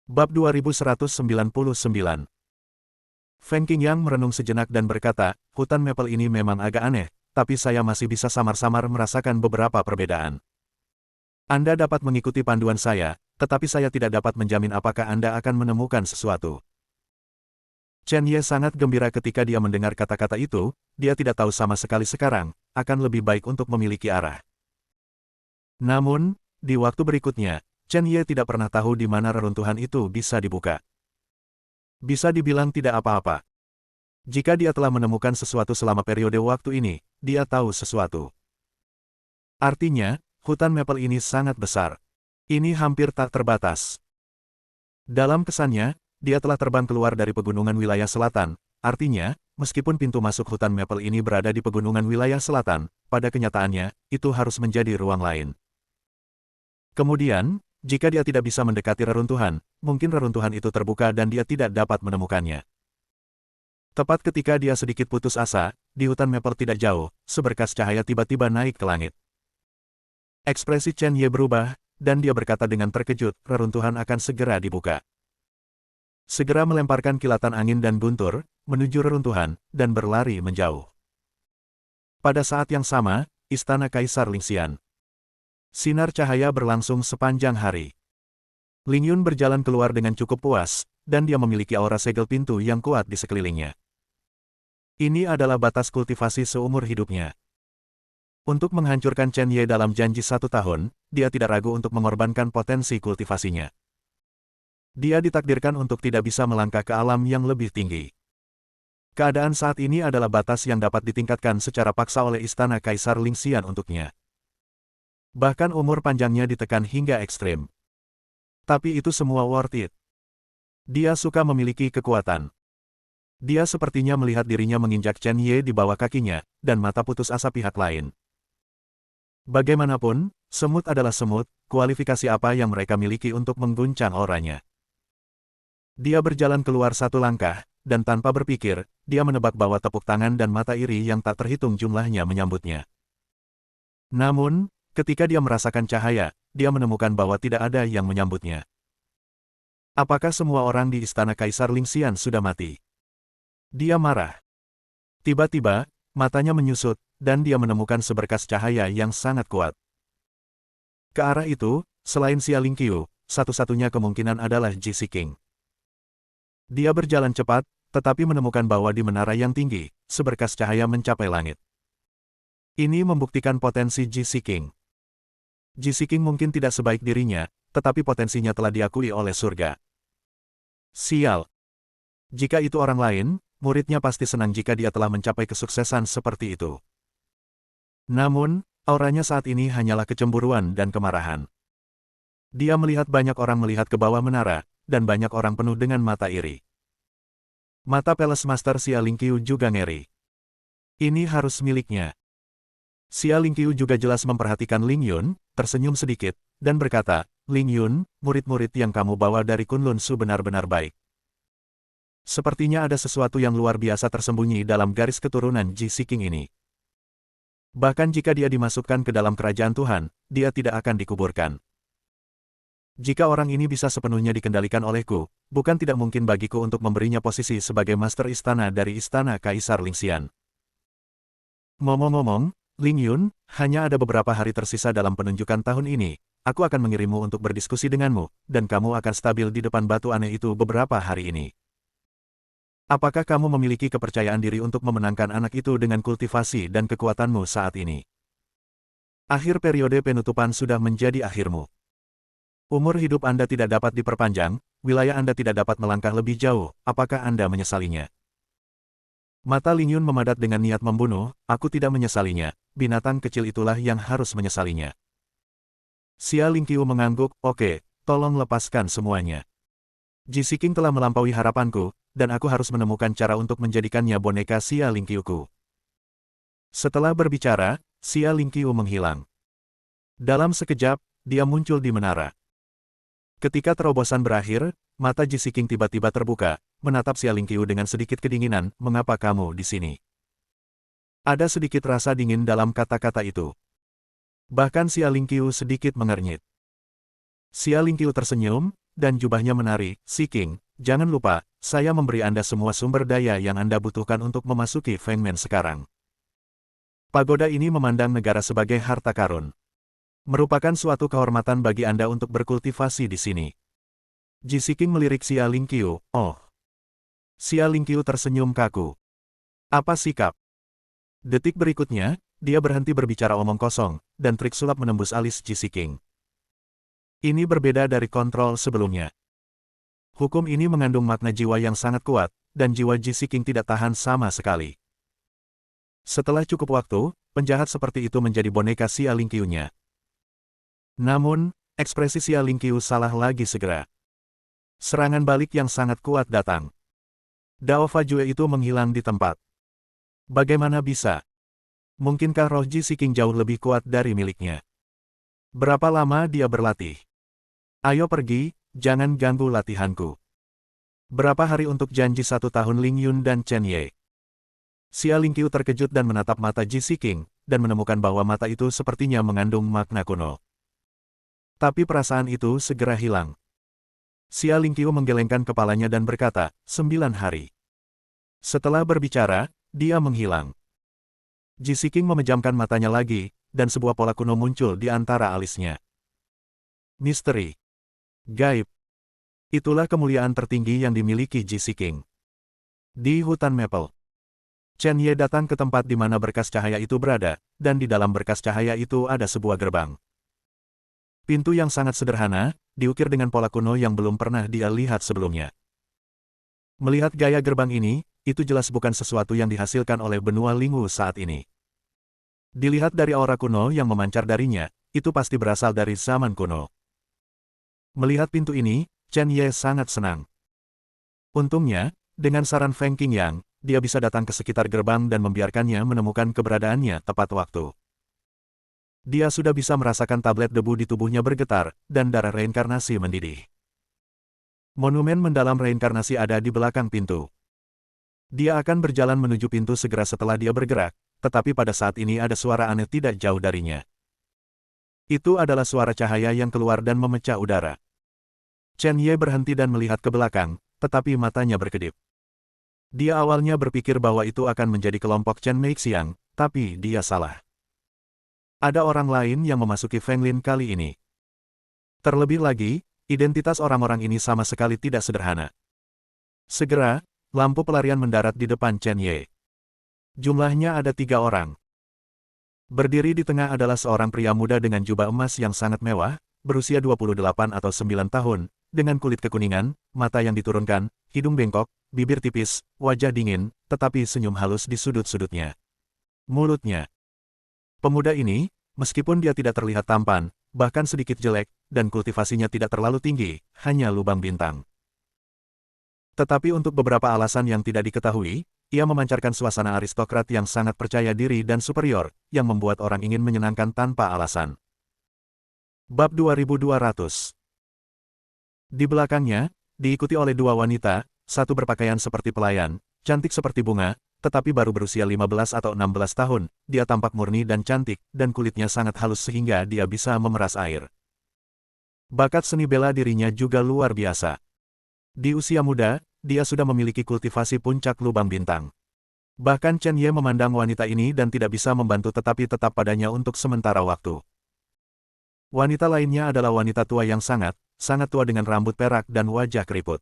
Bab 2199. Feng Qingyang merenung sejenak dan berkata, hutan maple ini memang agak aneh, tapi saya masih bisa samar-samar merasakan beberapa perbedaan. Anda dapat mengikuti panduan saya, tetapi saya tidak dapat menjamin apakah Anda akan menemukan sesuatu. Chen Ye sangat gembira ketika dia mendengar kata-kata itu, dia tidak tahu sama sekali sekarang, akan lebih baik untuk memiliki arah. Namun, di waktu berikutnya, Chen Ye tidak pernah tahu di mana reruntuhan itu bisa dibuka. Bisa dibilang tidak apa-apa. Jika dia telah menemukan sesuatu selama periode waktu ini, dia tahu sesuatu. Artinya, hutan maple ini sangat besar. Ini hampir tak terbatas. Dalam kesannya, dia telah terbang keluar dari pegunungan wilayah selatan, artinya, meskipun pintu masuk hutan maple ini berada di pegunungan wilayah selatan, pada kenyataannya, itu harus menjadi ruang lain. Kemudian, jika dia tidak bisa mendekati reruntuhan, mungkin reruntuhan itu terbuka dan dia tidak dapat menemukannya. Tepat ketika dia sedikit putus asa, di hutan maple tidak jauh, seberkas cahaya tiba-tiba naik ke langit. Ekspresi Chen Ye berubah, dan dia berkata dengan terkejut, reruntuhan akan segera dibuka. Segera melemparkan kilatan angin dan guntur, menuju reruntuhan, dan berlari menjauh. Pada saat yang sama, istana Kaisar Lingxian. Sinar cahaya berlangsung sepanjang hari. Ling Yun berjalan keluar dengan cukup puas, dan dia memiliki aura segel pintu yang kuat di sekelilingnya. Ini adalah batas kultivasi seumur hidupnya. Untuk menghancurkan Chen Ye dalam janji 1 tahun, dia tidak ragu untuk mengorbankan potensi kultivasinya. Dia ditakdirkan untuk tidak bisa melangkah ke alam yang lebih tinggi. Keadaan saat ini adalah batas yang dapat ditingkatkan secara paksa oleh istana Kaisar Lingxian untuknya. Bahkan umur panjangnya ditekan hingga ekstrim. Tapi itu semua worth it. Dia suka memiliki kekuatan. Dia sepertinya melihat dirinya menginjak Chen Ye di bawah kakinya, dan mata putus asa pihak lain. Bagaimanapun, semut adalah semut, kualifikasi apa yang mereka miliki untuk mengguncang auranya. Dia berjalan keluar 1 langkah, dan tanpa berpikir, dia menebak bahwa tepuk tangan dan mata iri yang tak terhitung jumlahnya menyambutnya. Namun, ketika dia merasakan cahaya, dia menemukan bahwa tidak ada yang menyambutnya. Apakah semua orang di istana Kaisar Lingxian sudah mati? Dia marah. Tiba-tiba, matanya menyusut, dan dia menemukan seberkas cahaya yang sangat kuat. Ke arah itu, selain Xia Lingqiu, satu-satunya kemungkinan adalah Ji Siqing. Dia berjalan cepat, tetapi menemukan bahwa di menara yang tinggi, seberkas cahaya mencapai langit. Ini membuktikan potensi Ji Siqing. Ji Siqing mungkin tidak sebaik dirinya, tetapi potensinya telah diakui oleh surga. Sial. Jika itu orang lain, muridnya pasti senang jika dia telah mencapai kesuksesan seperti itu. Namun, auranya saat ini hanyalah kecemburuan dan kemarahan. Dia melihat banyak orang melihat ke bawah menara, dan banyak orang penuh dengan mata iri. Mata Palace Master Xia Lingqiu juga ngeri. Ini harus miliknya. Xia Lingqiu juga jelas memperhatikan Ling Yun, tersenyum sedikit, dan berkata, Ling Yun, murid-murid yang kamu bawa dari Kunlun Su benar-benar baik. Sepertinya ada sesuatu yang luar biasa tersembunyi dalam garis keturunan Ji Siqing ini. Bahkan jika dia dimasukkan ke dalam kerajaan Tuhan, dia tidak akan dikuburkan. Jika orang ini bisa sepenuhnya dikendalikan olehku, bukan tidak mungkin bagiku untuk memberinya posisi sebagai master istana dari istana Kaisar Lingxian. Ngomong-ngomong, Ling Yun, hanya ada beberapa hari tersisa dalam penunjukan tahun ini, aku akan mengirimmu untuk berdiskusi denganmu, dan kamu akan stabil di depan batu aneh itu beberapa hari ini. Apakah kamu memiliki kepercayaan diri untuk memenangkan anak itu dengan kultivasi dan kekuatanmu saat ini? Akhir periode penutupan sudah menjadi akhirmu. Umur hidup Anda tidak dapat diperpanjang, wilayah Anda tidak dapat melangkah lebih jauh, apakah Anda menyesalinya? Mata Ling Yun memadat dengan niat membunuh, aku tidak menyesalinya, binatang kecil itulah yang harus menyesalinya. Xia Lingqiu mengangguk, oke, tolong lepaskan semuanya. Ji Siqing telah melampaui harapanku, dan aku harus menemukan cara untuk menjadikannya boneka Xia Lingqiuku. Setelah berbicara, Xia Lingqiu menghilang. Dalam sekejap, dia muncul di menara. Ketika terobosan berakhir, mata Ji Siqing tiba-tiba terbuka, menatap Xia Lingqiu dengan sedikit kedinginan, mengapa kamu di sini? Ada sedikit rasa dingin dalam kata-kata itu. Bahkan Xia Lingqiu sedikit mengernyit. Xia Lingqiu tersenyum, dan jubahnya menari. "Si King, jangan lupa, saya memberi Anda semua sumber daya yang Anda butuhkan untuk memasuki Fengmen sekarang. Pagoda ini memandang negara sebagai harta karun. Merupakan suatu kehormatan bagi Anda untuk berkultivasi di sini." Ji Siking melirik Xia Lingqiu. "Oh." Xia Lingqiu tersenyum kaku. "Apa sikap?" Detik berikutnya, dia berhenti berbicara omong kosong, dan trik sulap menembus alis Ji Siking. Ini berbeda dari kontrol sebelumnya. Hukum ini mengandung makna jiwa yang sangat kuat, dan jiwa Ji Siking tidak tahan sama sekali. Setelah cukup waktu, penjahat seperti itu menjadi boneka Xia Lingqiu-nya. Namun, ekspresi Xia Lingqiu salah lagi segera. Serangan balik yang sangat kuat datang. Dao Fajue itu menghilang di tempat. Bagaimana bisa? Mungkinkah roh Ji Siking jauh lebih kuat dari miliknya? Berapa lama dia berlatih? Ayo pergi, jangan ganggu latihanku. Berapa hari untuk janji 1 tahun Ling Yun dan Chen Ye? Xia Lingqiu terkejut dan menatap mata Ji Siking, dan menemukan bahwa mata itu sepertinya mengandung makna kuno. Tapi perasaan itu segera hilang. Xia Lingqiu menggelengkan kepalanya dan berkata, 9 hari. Setelah berbicara, dia menghilang. Ji Siking memejamkan matanya lagi, dan sebuah pola kuno muncul di antara alisnya. Misteri. Gaib. Itulah kemuliaan tertinggi yang dimiliki Ji Siking. Di hutan Maple, Chen Ye datang ke tempat di mana berkas cahaya itu berada, dan di dalam berkas cahaya itu ada sebuah gerbang. Pintu yang sangat sederhana, diukir dengan pola kuno yang belum pernah dia lihat sebelumnya. Melihat gaya gerbang ini, itu jelas bukan sesuatu yang dihasilkan oleh benua Lingwu saat ini. Dilihat dari aura kuno yang memancar darinya, itu pasti berasal dari zaman kuno. Melihat pintu ini, Chen Ye sangat senang. Untungnya, dengan saran Feng Qingyang, dia bisa datang ke sekitar gerbang dan membiarkannya menemukan keberadaannya tepat waktu. Dia sudah bisa merasakan tablet debu di tubuhnya bergetar, dan darah reinkarnasi mendidih. Monumen mendalam reinkarnasi ada di belakang pintu. Dia akan berjalan menuju pintu segera setelah dia bergerak, tetapi pada saat ini ada suara aneh tidak jauh darinya. Itu adalah suara cahaya yang keluar dan memecah udara. Chen Ye berhenti dan melihat ke belakang, tetapi matanya berkedip. Dia awalnya berpikir bahwa itu akan menjadi kelompok Chen Meixiang, tapi dia salah. Ada orang lain yang memasuki Fenglin kali ini. Terlebih lagi, identitas orang-orang ini sama sekali tidak sederhana. Segera, lampu pelarian mendarat di depan Chen Ye. Jumlahnya ada 3 orang. Berdiri di tengah adalah seorang pria muda dengan jubah emas yang sangat mewah, berusia 28 atau 9 tahun, dengan kulit kekuningan, mata yang diturunkan, hidung bengkok, bibir tipis, wajah dingin, tetapi senyum halus di sudut-sudutnya. Mulutnya. Pemuda ini, meskipun dia tidak terlihat tampan, bahkan sedikit jelek, dan kultivasinya tidak terlalu tinggi, hanya lubang bintang. Tetapi untuk beberapa alasan yang tidak diketahui, ia memancarkan suasana aristokrat yang sangat percaya diri dan superior, yang membuat orang ingin menyenangkan tanpa alasan. Bab 2200. Di belakangnya, diikuti oleh 2 wanita, satu berpakaian seperti pelayan, cantik seperti bunga, tetapi baru berusia 15 atau 16 tahun, dia tampak murni dan cantik, dan kulitnya sangat halus sehingga dia bisa memeras air. Bakat seni bela dirinya juga luar biasa. Di usia muda, dia sudah memiliki kultivasi puncak lubang bintang. Bahkan Chen Ye memandang wanita ini dan tidak bisa membantu tetapi tetap padanya untuk sementara waktu. Wanita lainnya adalah wanita tua yang sangat tua dengan rambut perak dan wajah keriput.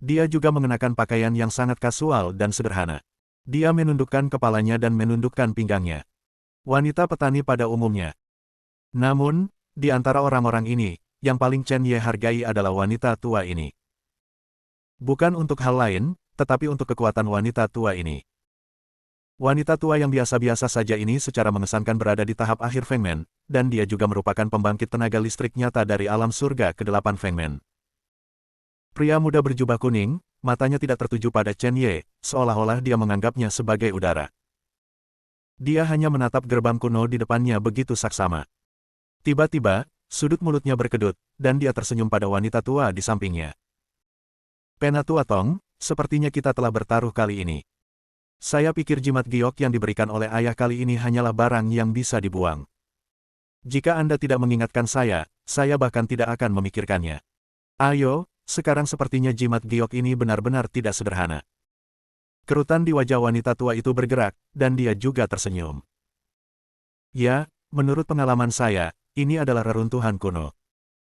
Dia juga mengenakan pakaian yang sangat kasual dan sederhana. Dia menundukkan kepalanya dan menundukkan pinggangnya. Wanita petani pada umumnya. Namun, di antara orang-orang ini, yang paling Chen Ye hargai adalah wanita tua ini. Bukan untuk hal lain, tetapi untuk kekuatan wanita tua ini. Wanita tua yang biasa-biasa saja ini secara mengesankan berada di tahap akhir Fengmen, dan dia juga merupakan pembangkit tenaga listrik nyata dari alam surga ke-8 Fengmen. Pria muda berjubah kuning, matanya tidak tertuju pada Chen Ye, seolah-olah dia menganggapnya sebagai udara. Dia hanya menatap gerbang kuno di depannya begitu saksama. Tiba-tiba, sudut mulutnya berkedut, dan dia tersenyum pada wanita tua di sampingnya. Penatua Tong, sepertinya kita telah bertaruh kali ini. Saya pikir jimat giok yang diberikan oleh ayah kali ini hanyalah barang yang bisa dibuang. Jika Anda tidak mengingatkan saya bahkan tidak akan memikirkannya. Ayo, sekarang sepertinya jimat giok ini benar-benar tidak sederhana. Kerutan di wajah wanita tua itu bergerak, dan dia juga tersenyum. Ya, menurut pengalaman saya, ini adalah reruntuhan kuno.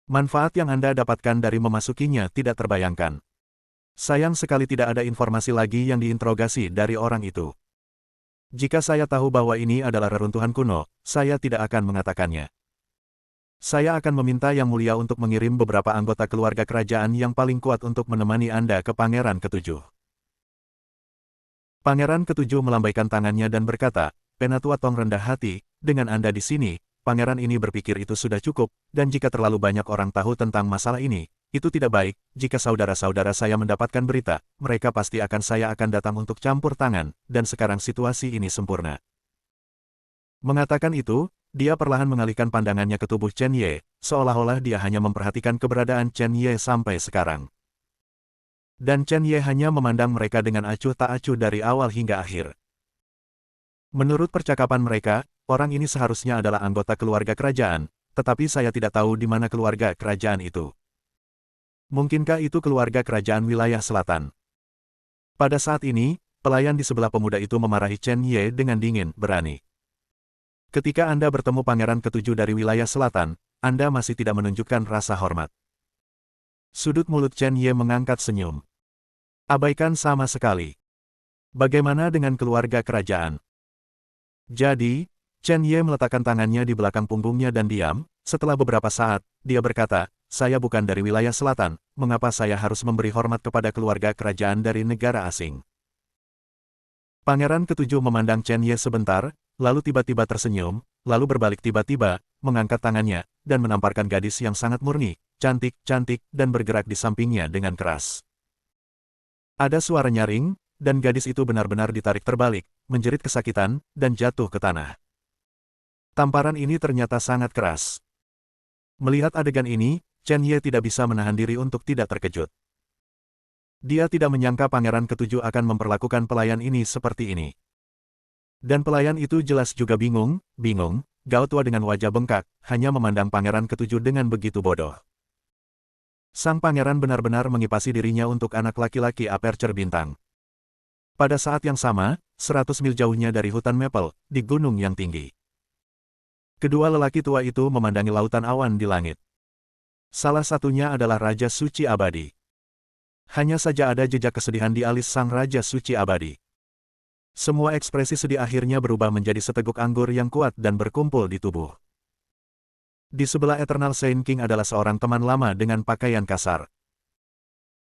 Manfaat yang Anda dapatkan dari memasukinya tidak terbayangkan. Sayang sekali tidak ada informasi lagi yang diinterogasi dari orang itu. Jika saya tahu bahwa ini adalah reruntuhan kuno, saya tidak akan mengatakannya. Saya akan meminta Yang Mulia untuk mengirim beberapa anggota keluarga kerajaan yang paling kuat untuk menemani Anda ke Pangeran Ketujuh. Pangeran Ketujuh melambaikan tangannya dan berkata, Penatua Tong rendah hati, dengan Anda di sini, pangeran ini berpikir itu sudah cukup, dan jika terlalu banyak orang tahu tentang masalah ini, itu tidak baik. Jika saudara-saudara saya mendapatkan berita, mereka pasti saya akan datang untuk campur tangan, dan sekarang situasi ini sempurna. Mengatakan itu, dia perlahan mengalihkan pandangannya ke tubuh Chen Ye, seolah-olah dia hanya memperhatikan keberadaan Chen Ye sampai sekarang. Dan Chen Ye hanya memandang mereka dengan acuh tak acuh dari awal hingga akhir. Menurut percakapan mereka, orang ini seharusnya adalah anggota keluarga kerajaan, tetapi saya tidak tahu di mana keluarga kerajaan itu. Mungkinkah itu keluarga kerajaan wilayah selatan? Pada saat ini, pelayan di sebelah pemuda itu memarahi Chen Ye dengan dingin, berani. Ketika Anda bertemu Pangeran Ketujuh dari wilayah selatan, Anda masih tidak menunjukkan rasa hormat. Sudut mulut Chen Ye mengangkat senyum. Abaikan sama sekali. Bagaimana dengan keluarga kerajaan? Jadi, Chen Ye meletakkan tangannya di belakang punggungnya dan diam. Setelah beberapa saat, dia berkata, saya bukan dari wilayah selatan, mengapa saya harus memberi hormat kepada keluarga kerajaan dari negara asing? Pangeran Ketujuh memandang Chen Ye sebentar, lalu tiba-tiba tersenyum, lalu berbalik tiba-tiba, mengangkat tangannya, dan menamparkan gadis yang sangat murni, cantik, dan bergerak di sampingnya dengan keras. Ada suara nyaring, dan gadis itu benar-benar ditarik terbalik, menjerit kesakitan, dan jatuh ke tanah. Tamparan ini ternyata sangat keras. Melihat adegan ini, Chen Ye tidak bisa menahan diri untuk tidak terkejut. Dia tidak menyangka Pangeran Ketujuh akan memperlakukan pelayan ini seperti ini. Dan pelayan itu jelas juga bingung, Gao tua dengan wajah bengkak, hanya memandang Pangeran Ketujuh dengan begitu bodoh. Sang pangeran benar-benar mengipasi dirinya untuk anak laki-laki Aperture Bintang. Pada saat yang sama, 100 mil jauhnya dari hutan Maple, di gunung yang tinggi. Kedua lelaki tua itu memandangi lautan awan di langit. Salah satunya adalah Raja Suci Abadi. Hanya saja ada jejak kesedihan di alis sang Raja Suci Abadi. Semua ekspresi sedih akhirnya berubah menjadi seteguk anggur yang kuat dan berkumpul di tubuh. Di sebelah Eternal Saint King adalah seorang teman lama dengan pakaian kasar.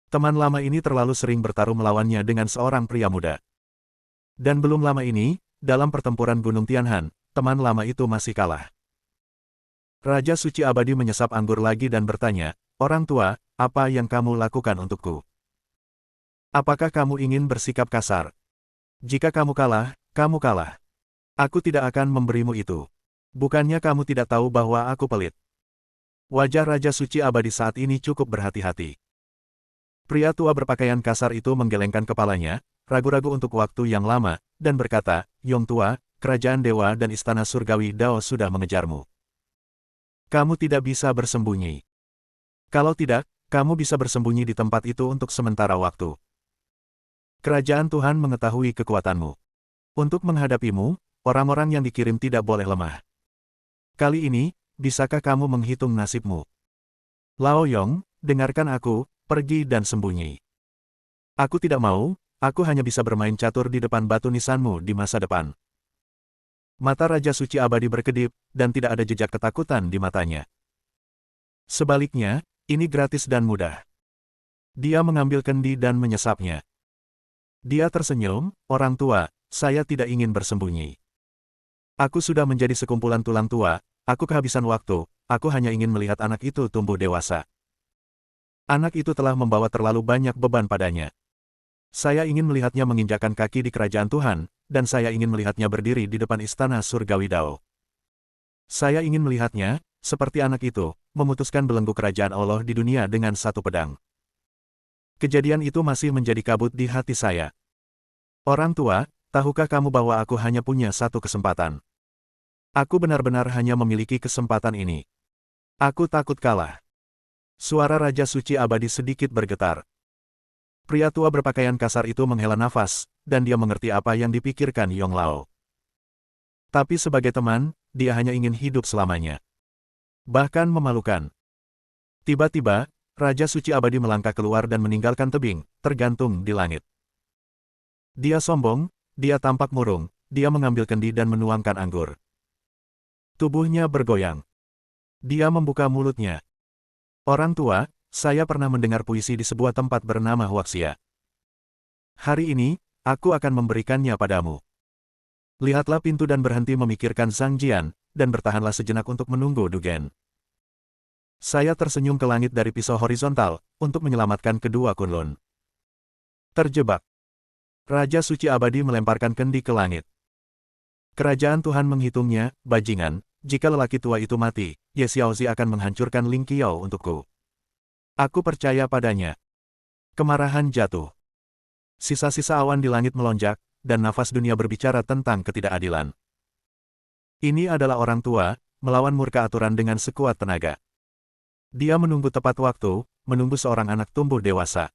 Teman lama ini terlalu sering bertarung melawannya dengan seorang pria muda. Dan belum lama ini, dalam pertempuran Gunung Tianhan, teman lama itu masih kalah. Raja Suci Abadi menyesap anggur lagi dan bertanya, orang tua, apa yang kamu lakukan untukku? Apakah kamu ingin bersikap kasar? Jika kamu kalah, kamu kalah. Aku tidak akan memberimu itu. Bukannya kamu tidak tahu bahwa aku pelit? Wajah Raja Suci Abadi saat ini cukup berhati-hati. Pria tua berpakaian kasar itu menggelengkan kepalanya, ragu-ragu untuk waktu yang lama, dan berkata, Yong tua, kerajaan dewa dan istana surgawi Dao sudah mengejarmu. Kamu tidak bisa bersembunyi. Kalau tidak, kamu bisa bersembunyi di tempat itu untuk sementara waktu. Kerajaan Tuhan mengetahui kekuatanmu. Untuk menghadapimu, orang-orang yang dikirim tidak boleh lemah. Kali ini, bisakah kamu menghitung nasibmu? Lao Yong, dengarkan aku, pergi dan sembunyi. Aku tidak mau, aku hanya bisa bermain catur di depan batu nisanmu di masa depan. Mata Raja Suci Abadi berkedip, dan tidak ada jejak ketakutan di matanya. Sebaliknya, ini gratis dan mudah. Dia mengambil kendi dan menyesapnya. Dia tersenyum, orang tua, saya tidak ingin bersembunyi. Aku sudah menjadi sekumpulan tulang tua, aku kehabisan waktu, aku hanya ingin melihat anak itu tumbuh dewasa. Anak itu telah membawa terlalu banyak beban padanya. Saya ingin melihatnya menginjakkan kaki di kerajaan Tuhan, dan saya ingin melihatnya berdiri di depan istana surgawi Dao. Saya ingin melihatnya, seperti anak itu, memutuskan belenggu kerajaan Allah di dunia dengan satu pedang. Kejadian itu masih menjadi kabut di hati saya. Orang tua, tahukah kamu bahwa aku hanya punya satu kesempatan? Aku benar-benar hanya memiliki kesempatan ini. Aku takut kalah. Suara Raja Suci Abadi sedikit bergetar. Pria tua berpakaian kasar itu menghela nafas, dan dia mengerti apa yang dipikirkan Yong Lao. Tapi sebagai teman, dia hanya ingin hidup selamanya. Bahkan memalukan. Tiba-tiba, Raja Suci Abadi melangkah keluar dan meninggalkan tebing, tergantung di langit. Dia sombong, dia tampak murung, dia mengambil kendi dan menuangkan anggur. Tubuhnya bergoyang. Dia membuka mulutnya. Orang tua, saya pernah mendengar puisi di sebuah tempat bernama Huaxia. Hari ini, aku akan memberikannya padamu. Lihatlah pintu dan berhenti memikirkan Zhang Jian, dan bertahanlah sejenak untuk menunggu Dugen. Saya tersenyum ke langit dari pisau horizontal, untuk menyelamatkan kedua Kunlun. Terjebak. Raja Suci Abadi melemparkan kendi ke langit. Kerajaan Tuhan menghitungnya, bajingan, jika lelaki tua itu mati, Ye Xiaozi akan menghancurkan Ling Qiao untukku. Aku percaya padanya. Kemarahan jatuh. Sisa-sisa awan di langit melonjak, dan nafas dunia berbicara tentang ketidakadilan. Ini adalah orang tua, melawan murka aturan dengan sekuat tenaga. Dia menunggu tepat waktu, menunggu seorang anak tumbuh dewasa.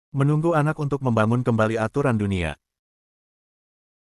Menunggu anak untuk membangun kembali aturan dunia.